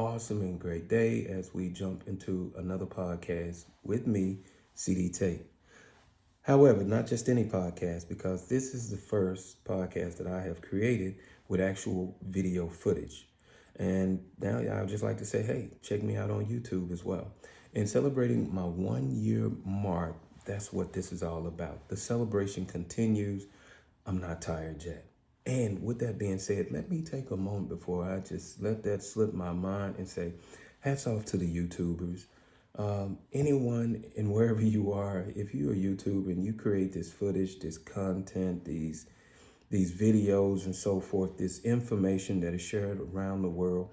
awesome and great day as we jump into another podcast with me, CD Tate. However, not just any podcast, because this is the first podcast that I have created with actual video footage. And now I would just like to say, hey, check me out on YouTube as well. In celebrating my 1 year mark, that's what this is all about. The celebration continues. I'm not tired yet. And with that being said, let me take a moment before I just let that slip my mind and say, hats off to the YouTubers. Anyone and wherever you are, if you're a YouTuber and you create this footage, this content, these videos and so forth, this information that is shared around the world,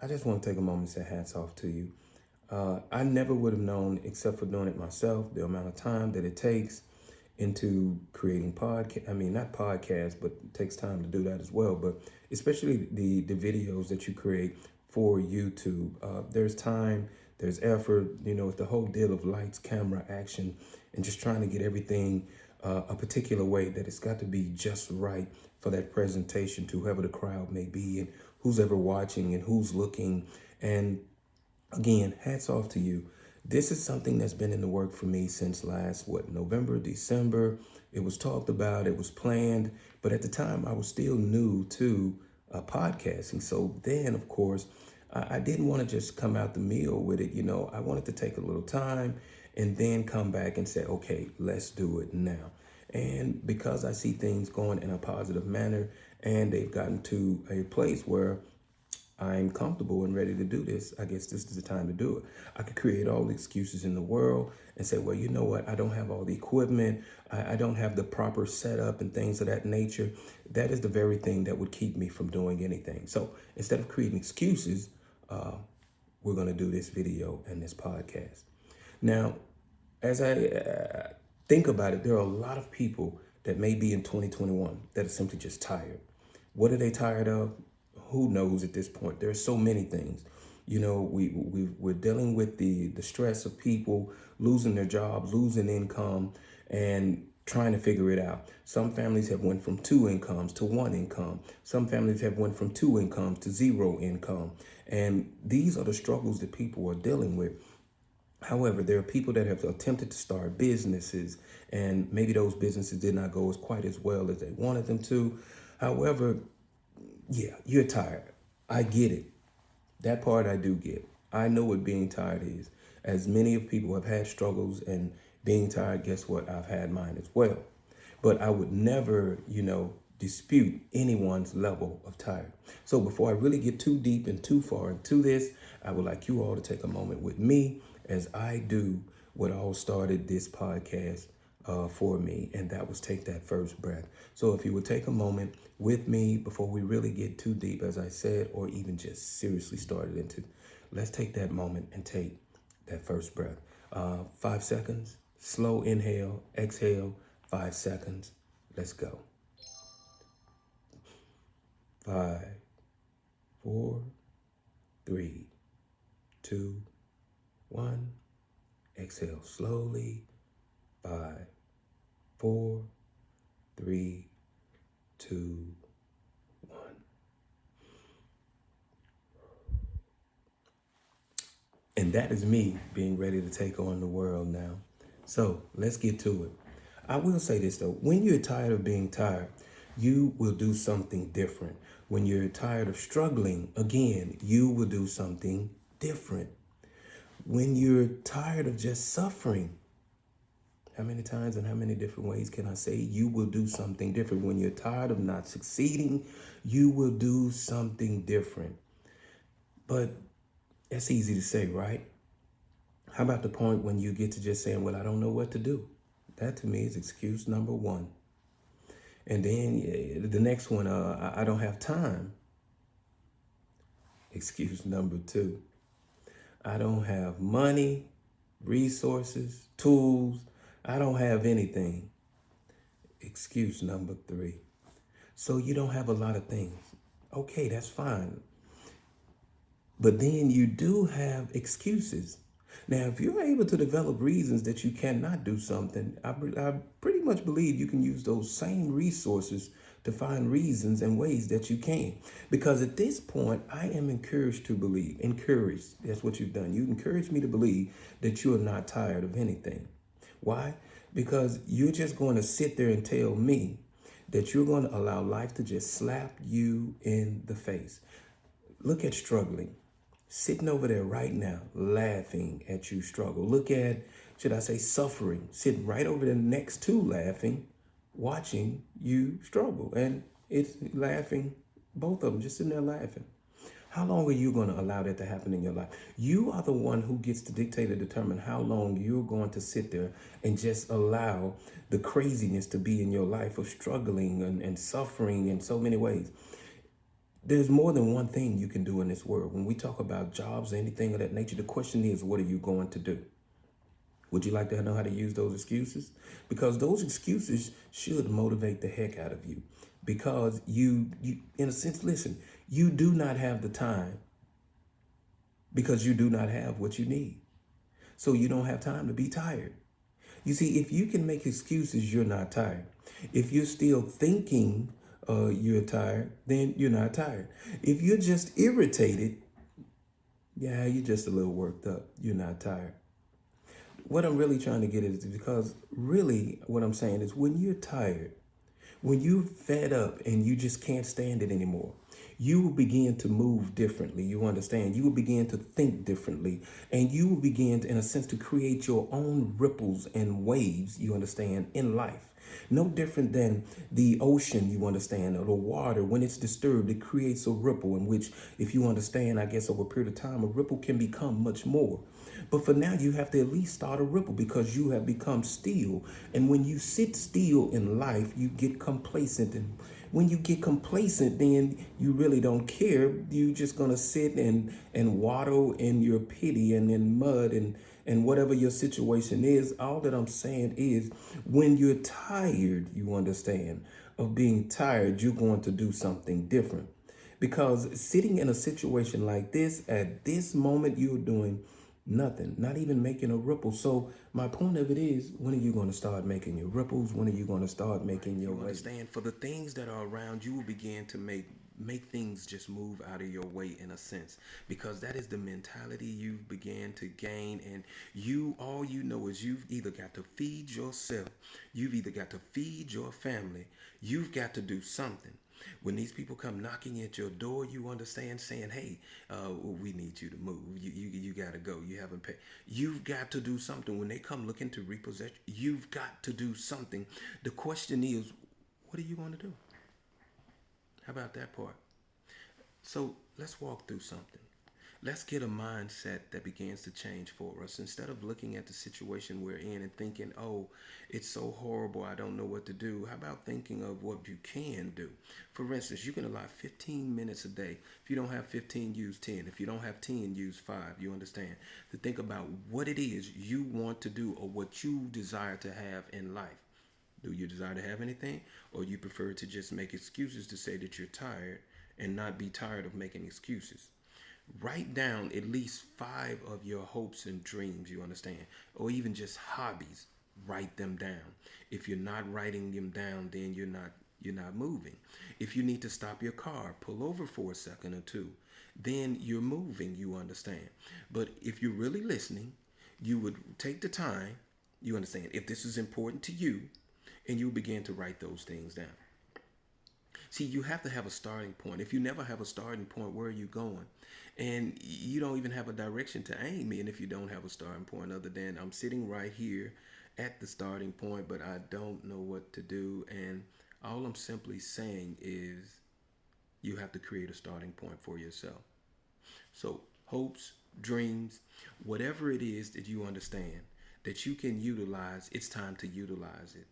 I just want to take a moment and say hats off to you. I never would have known, except for doing it myself, the amount of time that it takes into creating not podcasts, but it takes time to do that as well. But especially the videos that you create for YouTube, there's time, there's effort, it's the whole deal of lights, camera, action, and just trying to get everything a particular way that it's got to be just right for that presentation to whoever the crowd may be and who's ever watching and who's looking. And again, hats off to you. This is something that's been in the work for me since last, November, December. It was talked about, it was planned, but at the time I was still new to podcasting. So then, of course, I didn't want to just come out the meal with it. I wanted to take a little time and then come back and say, okay, let's do it now. And because I see things going in a positive manner and they've gotten to a place where I'm comfortable and ready to do this, I guess this is the time to do it. I could create all the excuses in the world and say, well, you know what? I don't have all the equipment. I don't have the proper setup and things of that nature. That is the very thing that would keep me from doing anything. So instead of creating excuses, we're going to do this video and this podcast. Now, as I think about it, there are a lot of people that may be in 2021 that are simply just tired. What are they tired of? Who knows at this point? There are so many things. We're dealing with the stress of people losing their jobs, losing income, and trying to figure it out. Some families have went from 2 incomes to 1 income. Some families have went from 2 incomes to 0 income. And these are the struggles that people are dealing with. However, there are people that have attempted to start businesses, and maybe those businesses did not go quite as well as they wanted them to. However, yeah, you're tired. I get it. That part I do get. I know what being tired is. As many of people have had struggles and being tired, guess what? I've had mine as well. But I would never, dispute anyone's level of tired. So before I really get too deep and too far into this, I would like you all to take a moment with me as I do what all started this podcast for me, and that was take that first breath. So if you would take a moment with me before we really get too deep, as I said, or even just seriously started into, let's take that moment and take that first breath. 5 seconds, slow inhale, exhale, 5 seconds. Let's go. 5, 4, 3, 2, 1. Exhale slowly. 5, 4, 3, 2, 1. And that is me being ready to take on the world now. So let's get to it. I will say this though, when you're tired of being tired, you will do something different. When you're tired of struggling, again, you will do something different. When you're tired of just suffering, how many times and how many different ways can I say you will do something different? When you're tired of not succeeding, you will do something different. But that's easy to say, right? How about the point when you get to just saying, well, I don't know what to do? That to me is excuse number 1. And then the next one, I don't have time. Excuse number 2. I don't have money, resources, tools. I don't have anything. Excuse number 3. So you don't have a lot of things. Okay, that's fine. But then you do have excuses. Now, if you're able to develop reasons that you cannot do something, I pretty much believe you can use those same resources to find reasons and ways that you can. Because at this point, I am encouraged to believe, encouraged, that's what you've done. You encouraged me to believe that you are not tired of anything. Why? Because you're just going to sit there and tell me that you're going to allow life to just slap you in the face. Look at struggling, sitting over there right now, laughing at you struggle. Look at, should I say, suffering, sitting right over there next to laughing, watching you struggle. And it's laughing, both of them, just sitting there laughing. How long are you going to allow that to happen in your life? You are the one who gets to dictate and determine how long you're going to sit there and just allow the craziness to be in your life of struggling and suffering in so many ways. There's more than one thing you can do in this world. When we talk about jobs or anything of that nature, the question is, what are you going to do? Would you like to know how to use those excuses? Because those excuses should motivate the heck out of you. Because you in a sense, listen, you do not have the time because you do not have what you need. So you don't have time to be tired. You see, if you can make excuses, you're not tired. If you're still thinking you're tired, then you're not tired. If you're just irritated, yeah, you're just a little worked up. You're not tired. What I'm really trying to get is because really what I'm saying is when you're tired, when you're fed up and you just can't stand it anymore, you will begin to move differently. You understand? You will begin to think differently. And you will begin, to, in a sense, to create your own ripples and waves, you understand, in life. No different than the ocean, you understand, or the water. When it's disturbed, it creates a ripple in which, if you understand, I guess over a period of time, a ripple can become much more. But for now, you have to at least start a ripple because you have become still. And when you sit still in life, you get complacent. And when you get complacent, then you really don't care. You're just going to sit and waddle in your pity and in mud and whatever your situation is. All that I'm saying is when you're tired, you understand, of being tired, you're going to do something different. Because sitting in a situation like this, at this moment, you're doing nothing, not even making a ripple. So my point of it is, when are you going to start making your ripples? When are you going to start making your way? Understand, for the things that are around, you will begin to make things just move out of your way in a sense, because that is the mentality you began to gain. And all you know is you've either got to feed yourself, you've either got to feed your family, you've got to do something. When these people come knocking at your door, you understand, saying, hey, we need you to move. You got to go. You haven't paid. You've got to do something. When they come looking to repossess, you've got to do something. The question is, what are you going to do? How about that part? So let's walk through something. Let's get a mindset that begins to change for us. Instead of looking at the situation we're in and thinking, oh, it's so horrible, I don't know what to do. How about thinking of what you can do? For instance, you can allot 15 minutes a day. If you don't have 15, use 10. If you don't have 10, use 5. You understand? To think about what it is you want to do or what you desire to have in life. Do you desire to have anything, or you prefer to just make excuses to say that you're tired and not be tired of making excuses? Write down at least 5 of your hopes and dreams, you understand, or even just hobbies. Write them down. If you're not writing them down, then you're not moving. If you need to stop your car, pull over for a second or two, then you're moving, you understand. But if you're really listening, you would take the time, you understand, if this is important to you, and you begin to write those things down. See, you have to have a starting point. If you never have a starting point, where are you going? And you don't even have a direction to aim in if you don't have a starting point, other than I'm sitting right here at the starting point, but I don't know what to do. And all I'm simply saying is you have to create a starting point for yourself. So hopes, dreams, whatever it is that you understand that you can utilize, it's time to utilize it.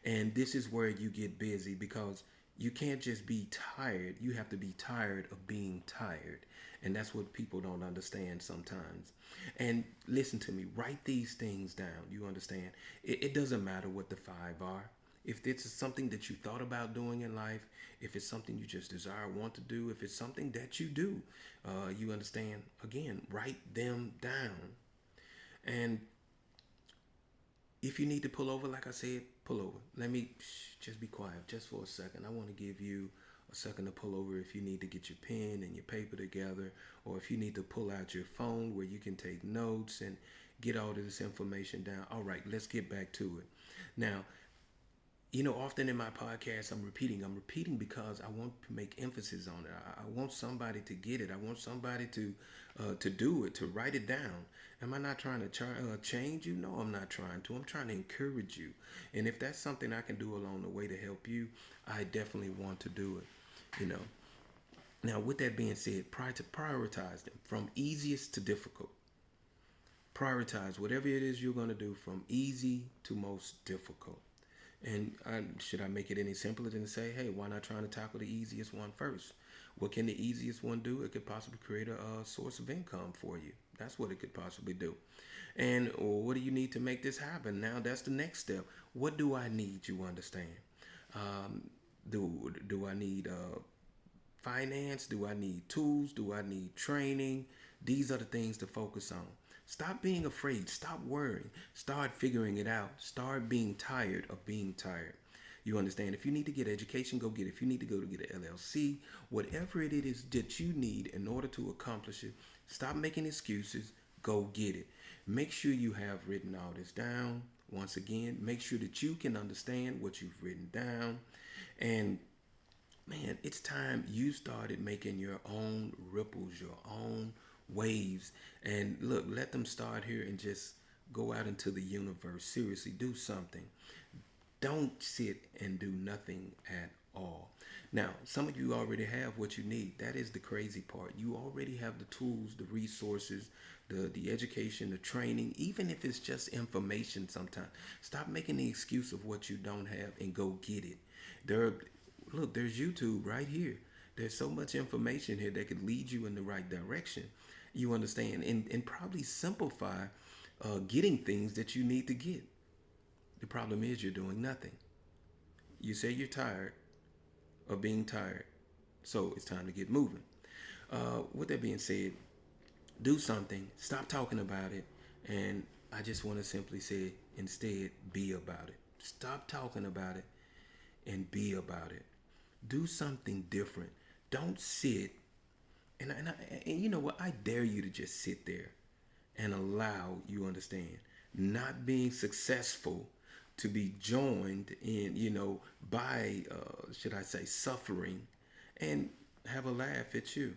And this is where you get busy, because you can't just be tired. You have to be tired of being tired. And that's what people don't understand sometimes. And listen to me, write these things down. You understand? It doesn't matter what the 5 are. If this is something that you thought about doing in life, if it's something you just desire, want to do, if it's something that you do, you understand? Again, write them down. And If you need to pull over, like I said, pull over. Let me just be quiet just for a second. I want to give you a second to pull over if you need to get your pen and your paper together, or if you need to pull out your phone where you can take notes and get all of this information down. All right, let's get back to it. Now, often in my podcast, I'm repeating. I'm repeating because I want to make emphasis on it. I want somebody to get it. I want somebody to do it, to write it down. Am I not trying to change you? No, I'm not trying to. I'm trying to encourage you. And if that's something I can do along the way to help you, I definitely want to do it. Now, with that being said, prioritize them from easiest to difficult. Prioritize whatever it is you're going to do from easy to most difficult. And should I make it any simpler than to say, hey, why not trying to tackle the easiest one first? What can the easiest one do? It could possibly create a source of income for you. That's what it could possibly do. And what do you need to make this happen? Now, that's the next step. What do I need? You understand? Do I need finance? Do I need tools? Do I need training? These are the things to focus on. Stop being afraid. Stop worrying. Start figuring it out. Start being tired of being tired. You understand? If you need to get education, go get it. If you need to go to get an LLC, whatever it is that you need in order to accomplish it, stop making excuses. Go get it. Make sure you have written all this down. Once again, make sure that you can understand what you've written down. And man, it's time you started making your own ripples, your own waves. And look, let them start here and just go out into the universe. Seriously, do something. Don't sit and do nothing at all. Now, some of you already have what you need. That is the crazy part. You already have the tools, the resources, the education, the training, even if it's just information sometimes. Stop making the excuse of what you don't have and go get it. There's YouTube right here. There's so much information here that could lead you in the right direction. You understand? And probably simplify getting things that you need to get. The problem is you're doing nothing. You say you're tired of being tired. So it's time to get moving. With that being said, do something. Stop talking about it. And I just want to simply say, instead, be about it. Stop talking about it and be about it. Do something different. Don't sit. And you know what? I dare you to just sit there and allow, you understand, not being successful to be joined in, by, should I say, suffering, and have a laugh at you.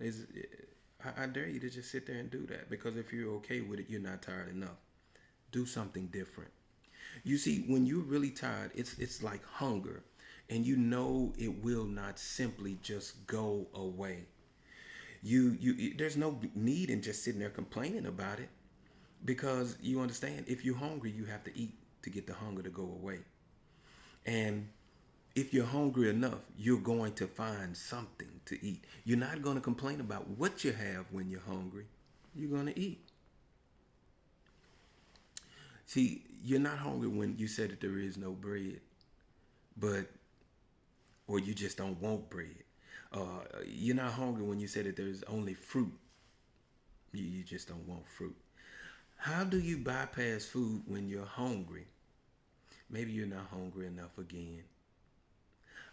I dare you to just sit there and do that, because if you're okay with it, you're not tired enough. Do something different. You see, when you're really tired, it's like hunger, and you know it will not simply just go away. There's no need in just sitting there complaining about it, because you understand, if you're hungry, you have to eat to get the hunger to go away. And if you're hungry enough, you're going to find something to eat. You're not going to complain about what you have when you're hungry. You're going to eat. See, you're not hungry when you said that there is no bread, or you just don't want bread. You're not hungry when you say that there's only fruit. You just don't want fruit. How do you bypass food when you're hungry? Maybe you're not hungry enough again.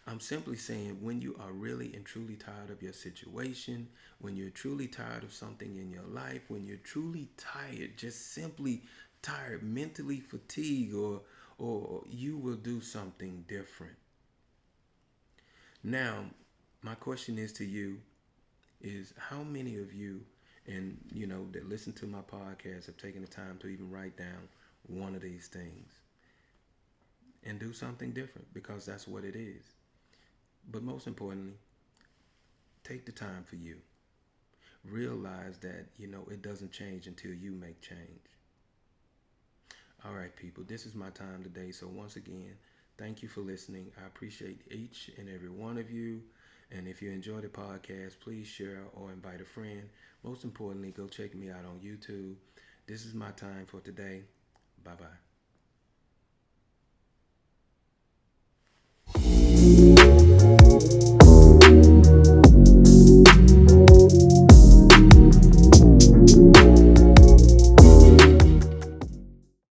I'm simply saying, when you are really and truly tired of your situation, when you're truly tired of something in your life, when you're truly tired, just simply tired, mentally fatigued, or you will do something different. Now, my question is to you is, how many of you, and that listen to my podcast, have taken the time to even write down one of these things and do something different, because that's what it is. But most importantly, take the time for you. Realize that, it doesn't change until you make change. All right, people, this is my time today. So once again, thank you for listening. I appreciate each and every one of you. And if you enjoy the podcast, please share or invite a friend. Most importantly, go check me out on YouTube. This is my time for today. Bye-bye.